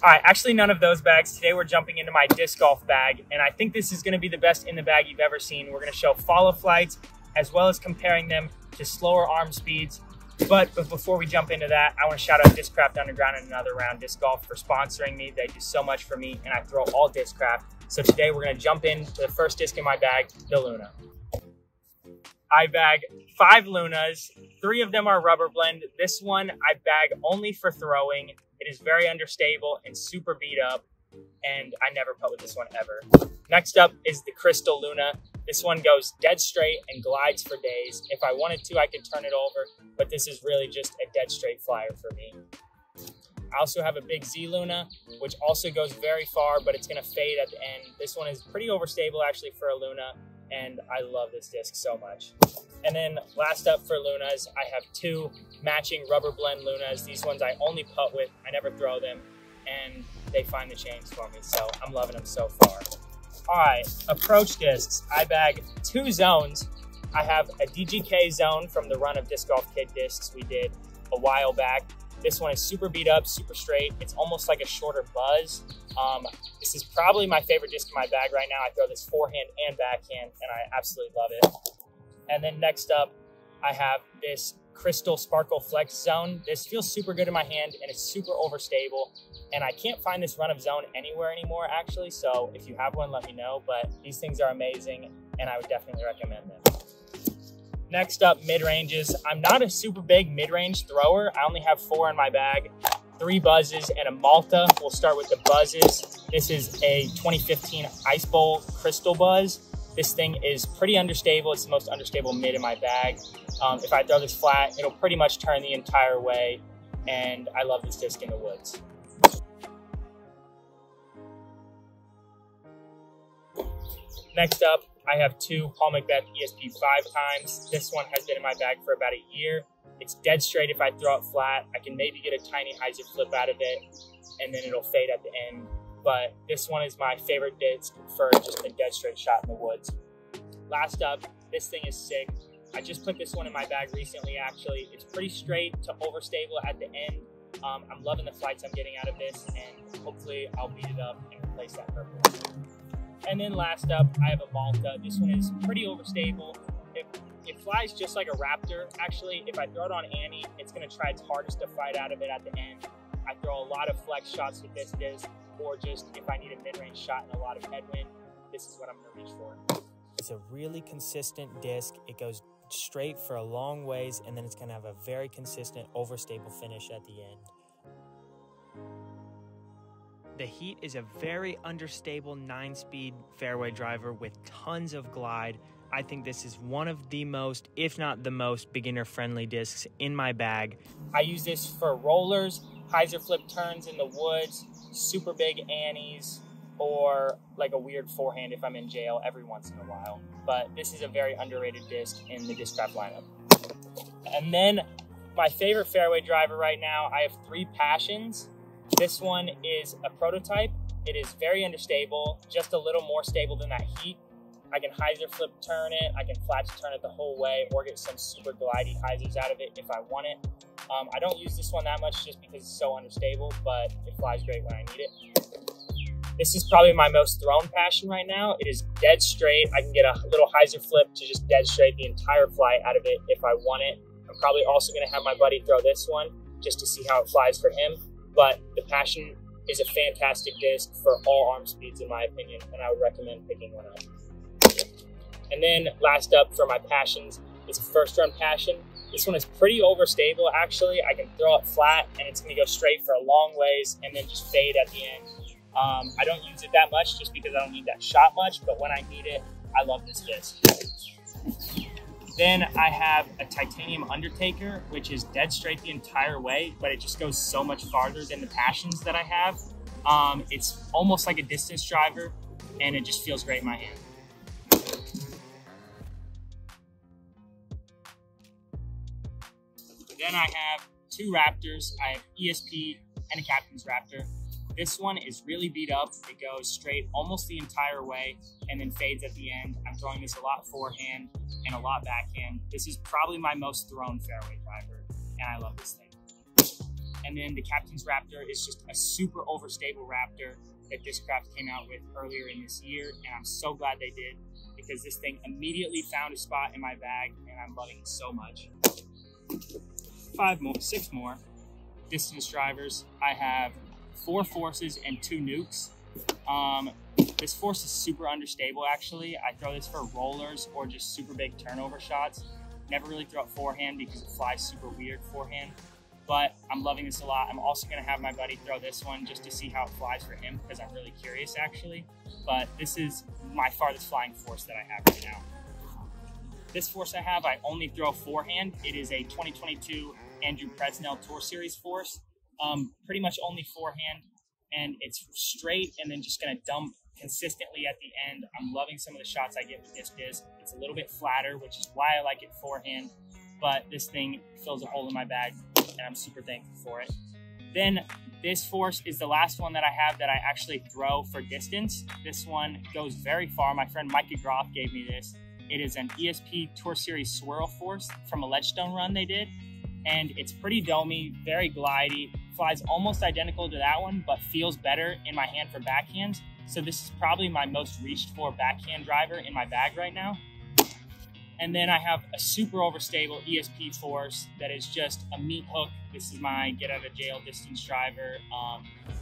All right, actually none of those bags. Today we're jumping into my disc golf bag, and I think this is gonna be the best in the bag you've ever seen. We're gonna show follow flights, as well as comparing them to slower arm speeds. But before we jump into that, I wanna shout out Discraft Underground and Another Round Disc Golf for sponsoring me. They do so much for me, and I throw all Discraft. So today we're gonna jump into the first disc in my bag, the Luna. I bag 5 Lunas. 3 of them are rubber blend. This one I bag only for throwing. It is very understable and super beat up, and I never putt with this one ever. Next up is the Crystal Luna. This one goes dead straight and glides for days. If I wanted to, I could turn it over, but this is really just a dead straight flyer for me. I also have a big Z Luna, which also goes very far, but it's gonna fade at the end. This one is pretty overstable actually for a Luna, and I love this disc so much. And then last up for Lunas, I have 2 matching rubber blend Lunas. These ones I only putt with, I never throw them, and they find the chains for me, so I'm loving them so far. All right, approach discs. I bag 2 zones. I have a DGK zone from the run of Disc Golf Kid discs we did a while back. This one is super beat up, super straight. It's almost like a shorter buzz. This is probably my favorite disc in my bag right now. I throw this forehand and backhand, and I absolutely love it. And then next up, I have this Crystal Sparkle Flex Zone. This feels super good in my hand, and it's super overstable. And I can't find this run of zone anywhere anymore, actually. So if you have one, let me know. But these things are amazing, and I would definitely recommend them. Next up, mid-ranges. I'm not a super big mid-range thrower. I only have 4 in my bag, 3 buzzes and a Malta. We'll start with the buzzes. This is a 2015 Ice Bowl Crystal Buzz. This thing is pretty unstable. It's the most unstable mid in my bag. If I throw this flat, it'll pretty much turn the entire way, and I love this disc in the woods. Next up, I have 2 Paul McBeth ESP 5 times. This one has been in my bag for about a year. It's dead straight if I throw it flat. I can maybe get a tiny hyzer flip out of it, and then it'll fade at the end. But this one is my favorite disc for just a dead straight shot in the woods. Last up, this thing is sick. I just put this one in my bag recently, actually. It's pretty straight to overstable at the end. I'm loving the flights I'm getting out of this, and hopefully I'll beat it up and replace that purple. And then last up, I have a Malta. This one is pretty overstable. It flies just like a Raptor. Actually, if I throw it on Annie, it's gonna try its hardest to fight out of it at the end. I throw a lot of flex shots with this disc, or just if I need a mid-range shot and a lot of headwind, this is what I'm gonna reach for. It's a really consistent disc. It goes straight for a long ways, and then it's gonna have a very consistent, overstable finish at the end. The Heat is a very understable 9-speed fairway driver with tons of glide. I think this is one of the most, if not the most, beginner-friendly discs in my bag. I use this for rollers, hyzer flip turns in the woods, super big Annies, or like a weird forehand if I'm in jail every once in a while. But this is a very underrated disc in the Discraft lineup. And then my favorite fairway driver right now, I have 3 Passions. This one is a prototype. It is very understable, just a little more stable than that Heat. I can hyzer flip turn it, I can flat turn it the whole way, or get some super glidey hyzers out of it if I want it. I don't use this one that much just because it's so understable, but it flies great when I need it. This is probably my most thrown Passion right now. It is dead straight. I can get a little hyzer flip to just dead straight the entire flight out of it if I want it. I'm probably also gonna have my buddy throw this one just to see how it flies for him. But the Passion is a fantastic disc for all arm speeds in my opinion, and I would recommend picking one up. And then last up for my Passions is a first run Passion. This one is pretty overstable actually. I can throw it flat and it's gonna go straight for a long ways and then just fade at the end. I don't use it that much just because I don't need that shot much, but when I need it, I love this disc. Then I have a Titanium Undertaker, which is dead straight the entire way, but it just goes so much farther than the Passions that I have. It's almost like a distance driver, and it just feels great in my hand. Then I have 2 Raptors. I have ESP and a Captain's Raptor. This one is really beat up. It goes straight almost the entire way and then fades at the end. I'm throwing this a lot forehand and a lot backhand. This is probably my most thrown fairway driver, and I love this thing. And then the Captain's Raptor is just a super overstable Raptor that Discraft came out with earlier in this year, and I'm so glad they did, because this thing immediately found a spot in my bag, and I'm loving it so much. 6 more distance drivers. I have 4 forces and 2 nukes. This force is super understable, actually. I throw this for rollers or just super big turnover shots. Never really throw it forehand because it flies super weird forehand, but I'm loving this a lot. I'm also gonna have my buddy throw this one just to see how it flies for him, because I'm really curious, actually. But this is my farthest flying force that I have right now. This force I have, I only throw forehand. It is a 2022 Andrew Presnell Tour Series force. Pretty much only forehand, and it's straight and then just gonna dump consistently at the end. I'm loving some of the shots I get with this disc. It's a little bit flatter, which is why I like it forehand, but this thing fills a hole in my bag, and I'm super thankful for it. Then this force is the last one that I have that I actually throw for distance. This one goes very far. My friend Micah Groff gave me this. It is an ESP Tour Series swirl force from a Ledgestone run they did, and it's pretty domey, very glidey, flies almost identical to that one, but feels better in my hand for backhands. So this is probably my most reached for backhand driver in my bag right now. And then I have a super overstable ESP force that is just a meat hook. This is my get out of jail distance driver.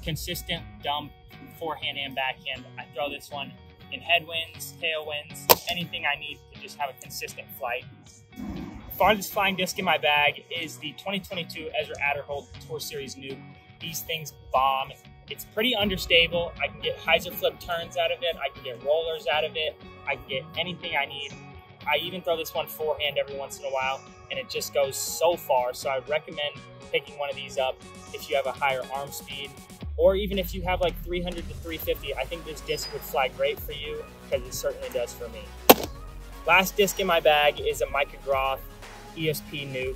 Consistent dump, forehand and backhand. I throw this one in headwinds, tailwinds, anything I need to just have a consistent flight. Farthest flying disc in my bag is the 2022 Ezra Adderhold Tour Series Nuke. These things bomb. It's pretty understable. I can get hyzer flip turns out of it. I can get rollers out of it. I can get anything I need. I even throw this one forehand every once in a while, and it just goes so far. So I recommend picking one of these up if you have a higher arm speed, or even if you have like 300 to 350. I think this disc would fly great for you, because it certainly does for me. Last disc in my bag is a Micah Groff ESP Nuke.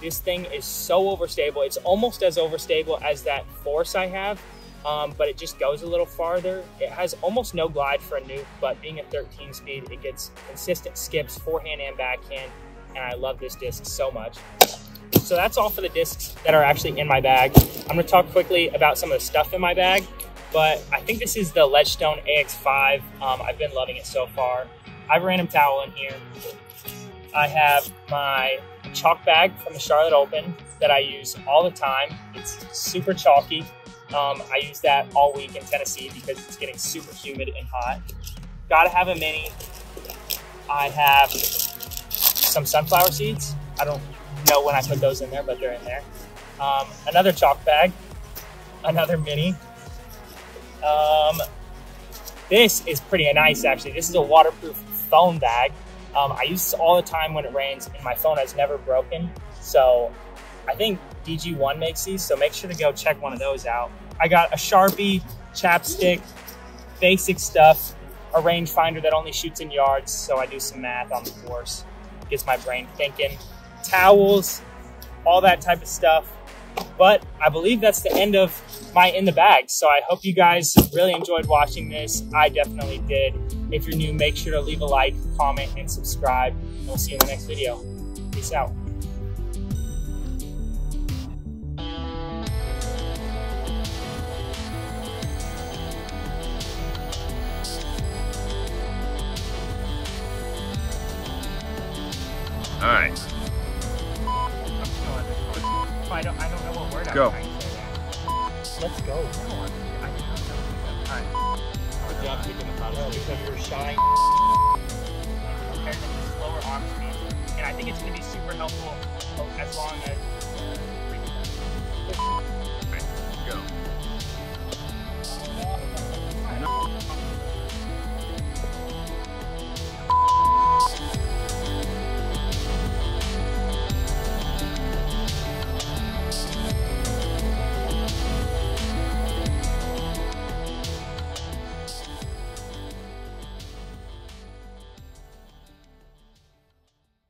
This thing is so overstable. It's almost as overstable as that force I have, but it just goes a little farther. It has almost no glide for a nuke, but being a 13 speed, it gets consistent skips, forehand and backhand, and I love this disc so much. So that's all for the discs that are actually in my bag. I'm gonna talk quickly about some of the stuff in my bag, but I think this is the Ledgestone AX5. I've been loving it so far. I have a random towel in here. I have my chalk bag from the Charlotte Open that I use all the time. It's super chalky. I use that all week in Tennessee because it's getting super humid and hot. Gotta have a mini. I have some sunflower seeds. I don't know when I put those in there, but they're in there. Another chalk bag, another mini. This is pretty nice, actually. This is a waterproof phone bag. I use this all the time when it rains, and my phone has never broken. So I think DG1 makes these, so make sure to go check one of those out. I got a Sharpie, chapstick, basic stuff, a rangefinder that only shoots in yards, so I do some math on the course. Gets my brain thinking. Towels, all that type of stuff. But I believe that's the end of my in the bag. So I hope you guys really enjoyed watching this. I definitely did. If you're new, make sure to leave a like, comment, and subscribe. And we'll see you in the next video. Peace out. All right. I don't know what word Go. I'm trying to say there. Let's go. Alright. Good job picking the bottom because you're shy compared to the slower arm speed. And I think it's going to be super helpful as long as